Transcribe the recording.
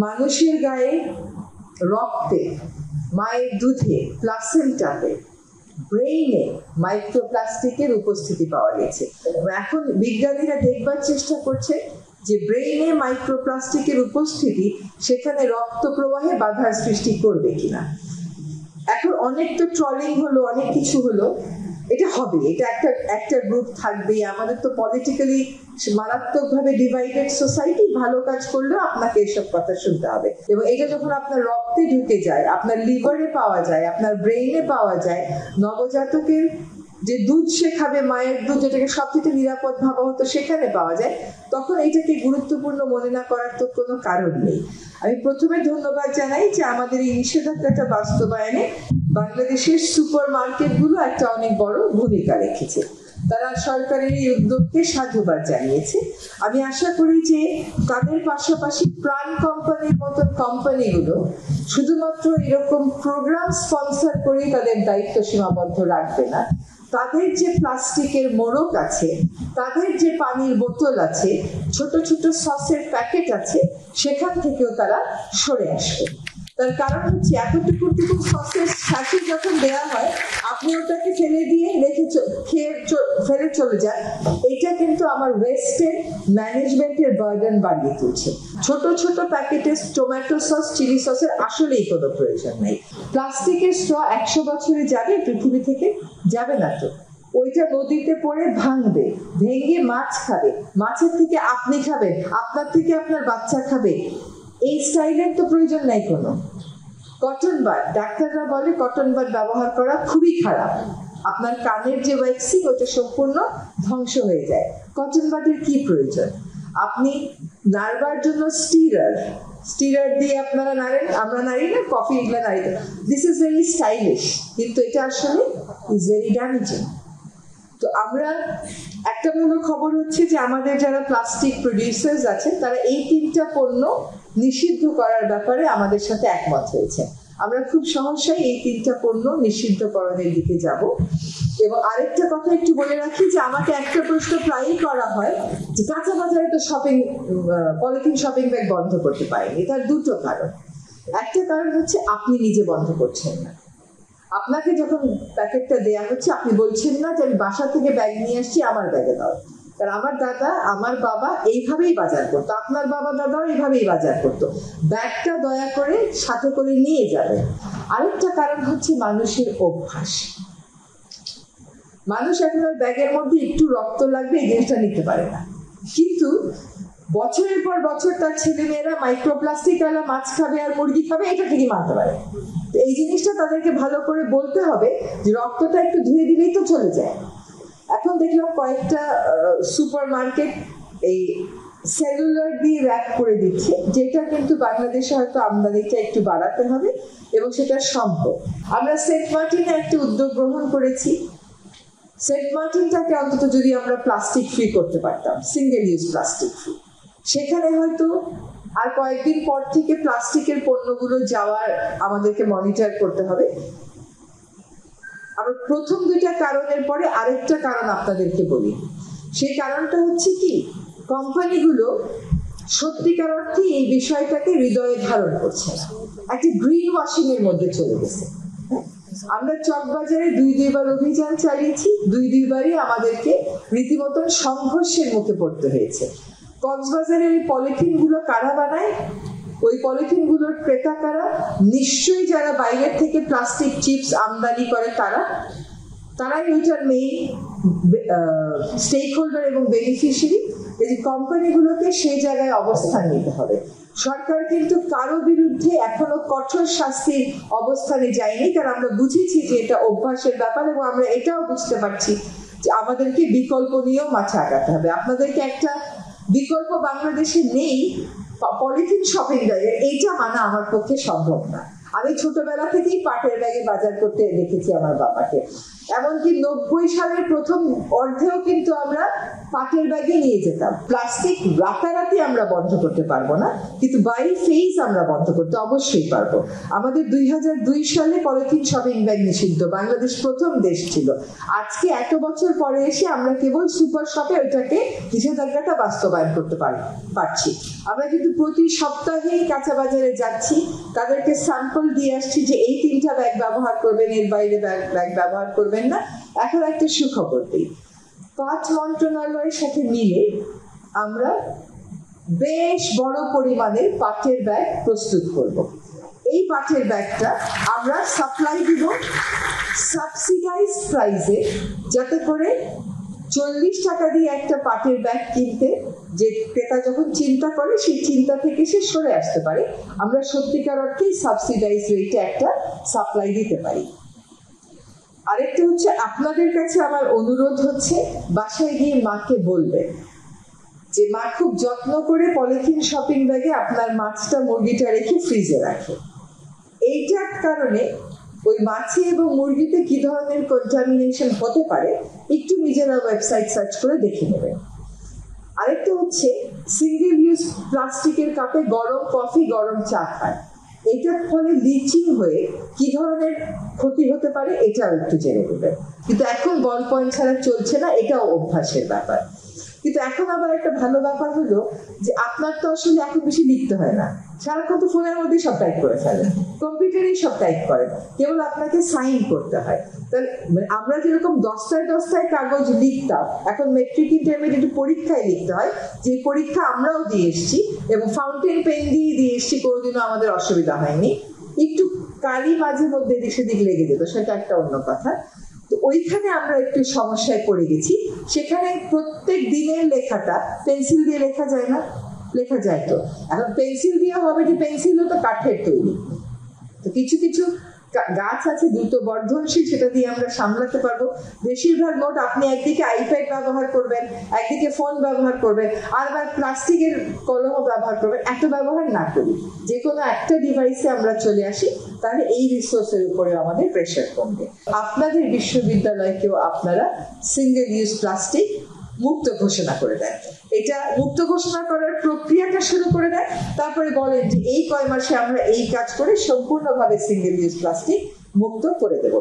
মানুষের গায়ে, রক্তে, মায়ের দুধে, প্লাসেন্টাতে, ব্রেইনে মাইক্রোপ্লাস্টিকের উপস্থিতি পাওয়া গেছে। এখন বিজ্ঞানীরা দেখবার চেষ্টা করছে যে ব্রেইনে মাইক্রোপ্লাস্টিকের উপস্থিতি সেখানে রক্ত প্রবাহে বাধার সৃষ্টি করবে কিনা। এখন অনেক তো ট্রলিং হলো, অনেক কিছু হলো, এটা হবে, এটা একটা গ্রুপ থাকবে। আমাদের তো পলিটিক্যালি মারাত্মকভাবে ডিভাইডেড সোসাইটি, ভালো কাজ করলেও আপনাকে এসব কথা শুনতে হবে। এবং এটা যখন আপনার রক্তে ঢুকে যায়, আপনার লিভারে পাওয়া যায়, আপনার ব্রেইনে পাওয়া যায়, নবজাতকের যে দুধ সে খাবে, মায়ের দুধ যেটাকে সবথেকে নিরাপদ ভাবা হতো সেখানে পাওয়া যায়, তখন এইটাকে গুরুত্বপূর্ণ মনে না করার তো কোনো কারণ নেই। আমি প্রথমে ধন্যবাদ জানাই যে আমাদের এই নিষেধাজ্ঞাটা বাস্তবায়নে বাংলাদেশের সুপার মার্কেটগুলো একটা অনেক বড় ভূমিকা রেখেছে। তারা সরকারের এই উদ্যোগকে সাধুবাদ জানিয়েছে। আমি আশা করি যে তাদের পাশাপাশি প্রাণ কোম্পানির মতন কোম্পানিগুলো শুধুমাত্র এরকম প্রোগ্রাম স্পন্সর করেই তাদের দায়িত্ব সীমাবদ্ধ রাখবে না। তাদের যে প্লাস্টিকের মোড়ক আছে, তাদের যে পানির বোতল আছে, ছোট ছোট সসের প্যাকেট আছে, সেখান থেকেও তারা সরে আসবে। তার কারণ হচ্ছে এতটুকু সসের সাথে যখন দেওয়া হয়, আপনি ওটাকে ফেলে দিয়ে খেয়ে ফেলে চলে যান, এটা কিন্তু আমার ওয়েস্টের ম্যানেজমেন্টের বার্ডেন বাড়িয়ে তুলছে। ছোট ছোট প্যাকেটের টমেটো সস, চিলি সসের আসলেই কোনো প্রয়োজন নেই। প্লাস্টিকের স্ট্র 100 বছরে যাবে পৃথিবী থেকে? যাবে না তো। ওইটা নদীতে পড়ে ভাঙবে, ভেঙে মাছ খাবে, মাছের থেকে আপনি খাবেন, আপনার থেকে আপনার বাচ্চা খাবে। এই স্টাইলের তো প্রয়োজন নাই কোনো। কটন বাড, ডাক্তাররা বলে কটন বাড ব্যবহার করা খুবই খারাপ, আপনার কানের যে ওয়্যাক্সিং ওটা সম্পূর্ণ ধ্বংস হয়ে যায়। কটন বাডের কি প্রয়োজন? আপনি নাড়বার জন্য স্টিরার দিয়ে আপনারা নাড়েন, আমরা নাড়ি না, কফি এগুলো নাড়ি। দিস ইজ ভেরি স্টাইলিশ, কিন্তু এটা আসলে ইজ ভেরি ড্যামেজিং। তো আমরা একটা মূল খবর হচ্ছে যে আমাদের যারা প্লাস্টিক প্রডিউসার্স আছে তারা এই 3টা পণ্য নিষিদ্ধ করার ব্যাপারে আমাদের সাথে একমত হয়েছে। আমরা খুব সহসাই এই 3টা পণ্য নিষিদ্ধকরণের দিকে যাব। এবং আরেকটা কথা একটু বলে রাখি যে আমাকে একটা প্রশ্ন প্রায়ই করা হয় যে কাঁচা বাজারে তো পলিথিন শপিং ব্যাগ বন্ধ করতে পারেনি। তার দুটো কারণ। একটা কারণ হচ্ছে আপনি নিজে বন্ধ করছেন না। আপনাকে যখন প্যাকেটটা দেয়া হচ্ছে, আপনি বলছেন না যে আমি বাসা থেকে ব্যাগ নিয়ে আসছি, আমার ব্যাগে দাও। কারণ আমার দাদা, আমার বাবা এইভাবেই বাজার করতো, আপনার বাবা দাদাও এইভাবেই বাজার করতো। ব্যাগটা দয়া করে সাথে করে নিয়ে যাবেন। আরেকটা কারণ হচ্ছে মানুষের অভ্যাস। মানুষ এখন আর ব্যাগের মধ্যে একটু রক্ত লাগবে এই জিনিসটা নিতে পারে না, কিন্তু বছরের পর বছর তার ছেলে মেয়েরা মাইক্রোপ্লাস্টিক আলা মাছ খাবে আর মুরগি খাবে, এটা ঠিকই মানতে পারে। এই জিনিসটা তাদেরকে ভালো করে বলতে হবে যে রক্তটা একটু ধুয়ে দিলেই তো চলে যায়। এখন দেখলাম কয়েকটা সুপার মার্কেট এই সেলুলার দিয়ে র্যাপ করে দিচ্ছে, যেটা কিন্তু বাংলাদেশে হয়তো আমদানিটা একটু বাড়াতে হবে এবং সেটা সম্ভব। আমরা সেন্ট মার্টিনে একটা উদ্যোগ গ্রহণ করেছি। সেন্ট মার্টিনটাকে অন্তত যদি আমরা প্লাস্টিক ফ্রি করতে পারতাম, সিঙ্গেল ইউজ প্লাস্টিক ফ্রি, সেখানে হয়তো আর কয়েকদিন পর থেকে প্লাস্টিকের পণ্যগুলো যাওয়ার আমাদেরকে মনিটর করতে হবে। আমরা প্রথম 2টা কারণের পরে আরেকটা কারণ আপনাদেরকে বলি। সেই কারণটা হচ্ছে কি, কোম্পানিগুলো সত্যিকার অর্থে এই বিষয়টাকে হৃদয়ে ধারণ করছে না, একটা গ্রিন ওয়াশিং এর মধ্যে চলে গেছে। আমরা চকবাজারে 2বার অভিযান চালিয়েছি, 2বারই আমাদেরকে রীতিমতন সংঘর্ষের মুখে পড়তে হয়েছে। কক্সবাজারের ওই পলিথিন গুলো কারা বানায়, ওই পলিথিন গুলোর ক্রেতা কারা? নিশ্চয়ই যারা বাইরের থেকে প্লাস্টিক চিপস আমদানি করে তারাই ওইটার মেইন স্টেক হোল্ডার এবং বেনিফিশিয়ারি। এই কোম্পানিগুলোকে সেই জায়গায় অবস্থান নিতে হবে। সরকার কিন্তু কারো বিরুদ্ধে এখনো কঠোর শাস্তির অবস্থানে যায়নি, কারণ আমরা বুঝেছি যে এটা অভ্যাসের ব্যাপার এবং আমরা এটাও বুঝতে পারছি যে আমাদেরকে বিকল্প নিয়েও মাঠে আগাতে হবে। আপনাদেরকে একটা বিকল্প বাংলাদেশে নেই, পলিথিন শপিং ব্যাগে, এইটা মানা আমার পক্ষে সম্ভব না। আমি ছোটবেলা থেকেই পাটের ব্যাগে বাজার করতে দেখেছি আমার বাবাকে। এমনকি 90 সালের প্রথম অর্ধেও কিন্তু আমরা পাটের ব্যাগে নিয়ে যেতাম। প্লাস্টিক রাতারাতি আমরা বন্ধ করতে পারবো না, কিন্তু বাই ফেজ আমরা বন্ধ করতে অবশ্যই পারবো। আমাদের 2002 সালে পলিথিন শপিং ব্যাগ নিষিদ্ধ, বাংলাদেশ প্রথম দেশ ছিল। আজকে এত বছর পরে এসে আমরা কেবল সুপার শপে ওইটাকে নিষেধাজ্ঞাটা বাস্তবায়ন করতে পারছি। আমরা কিন্তু প্রতি সপ্তাহেই কাঁচা বাজারে যাচ্ছি, তাদেরকে স্যাম্পল দিয়ে আসছি যে এই 3টা ব্যাগ ব্যবহার করবেন, এর বাইরে ব্যাগ ব্যবহার করবেন না। এখন একটা সুখবর দিই, 5 মন্ত্রণালয়ের সাথে মিলে আমরা বেশ বড় পরিমাণের পাটের ব্যাগ প্রস্তুত করব। এই পাটের ব্যাগটা আমরা সাপ্লাই দিব সাবসিডাইজ প্রাইসে, যাতে করে 40 টাকা দিয়ে একটা পাটের ব্যাগ কিনতে যে ক্রেতা যখন চিন্তা করে, সেই চিন্তা থেকে সে সরে আসতে পারে। আমরা সত্যিকার অর্থেই সাবসিডাইজ রেটে একটা সাপ্লাই দিতে পারি। আরেকটা হচ্ছে, আপনাদের কাছে আমার অনুরোধ হচ্ছে, বাসায় গিয়ে মাকে বলবেন যে মা খুব যত্ন করে পলিথিন শপিং ব্যাগে আপনার মাছটা মুরগিটা রেখে ফ্রিজে রাখে। এইটার কারণে ওই মাছে এবং মুরগিতে কি ধরনের কন্টামিনেশন হতে পারে একটু নিজেরা ওয়েবসাইট সার্চ করে দেখে নেবেন। আরেকটা হচ্ছে, সিঙ্গেল ইউজ প্লাস্টিকের কাপে গরম কফি, গরম চা খায়, এটার ফলে লিচিং হয়ে কি ধরনের ক্ষতি হতে পারে এটাও একটু জেনে নেবেন। কিন্তু এখন বল পয়েন্ট ছাড়া চলছে না, এটাও অভ্যাসের ব্যাপার। কিন্তু এখন আবার একটা ভালো ব্যাপার হলো যে আপনার তো আসলে এখন বেশি লিখতে হয় না, সারাক্ষণ তো ফোনের মধ্যেই সব টাইপ করে ফেলেন, কম্পিউটারেই সব টাইপ করেন, কেবল আপনাকে সাইন করতে হয়। তাহলে আমরা যেরকম 10টায় কাগজ লিখতাম, এখন মেট্রিক ইন্টারমিডিয়েট পরীক্ষায় লিখতে হয়, যে পরীক্ষা আমরাও দিয়ে এসছি এবং ফাউন্টেন পেন দিয়ে এসছি, কোনোদিনও আমাদের অসুবিধা হয়নি। একটু কালি মাঝে মধ্যে এদিক সেদিক লেগে যেত, সেটা একটা অন্য কথা। তো ওইখানে আমরা একটু সমস্যায় পড়ে গেছি। সেখানে প্রত্যেক দিনের লেখাটা পেন্সিল দিয়ে লেখা যায় না, লেখা যায় তো, এখন পেন্সিল দিয়ে হবে যে পেন্সিলও তো কাঠের তৈরি, তো কিছু কিছু গাছ আছে দ্রুত বর্ধনশীল, সেটা দিয়ে আমরা সামলাতে পারবো। বেশিরভাগ নোট আপনি একদিকে আইপ্যাড ব্যবহার করবেন, একদিকে ফোন ব্যবহার করবেন, আর আবার প্লাস্টিকের কলমও ব্যবহার করবেন। এত ব্যবহার না করি, যে কোনো একটা ডিভাইসে আমরা চলে আসি, তাহলে এই রিসোর্সের উপরে আমাদের প্রেশার কমবে। আপনাদের বিশ্ববিদ্যালয়কেও আপনারা সিঙ্গেল ইউজ প্লাস্টিক মুক্ত ঘোষণা করে দেন, এটা মুক্ত ঘোষণা করার প্রক্রিয়াটা শুরু করে দেন, তারপরে বলেন যে এই কয় মাসে আমরা এই কাজ করে সম্পূর্ণভাবে সিঙ্গেল ইউজ প্লাস্টিক মুক্ত করে দেব।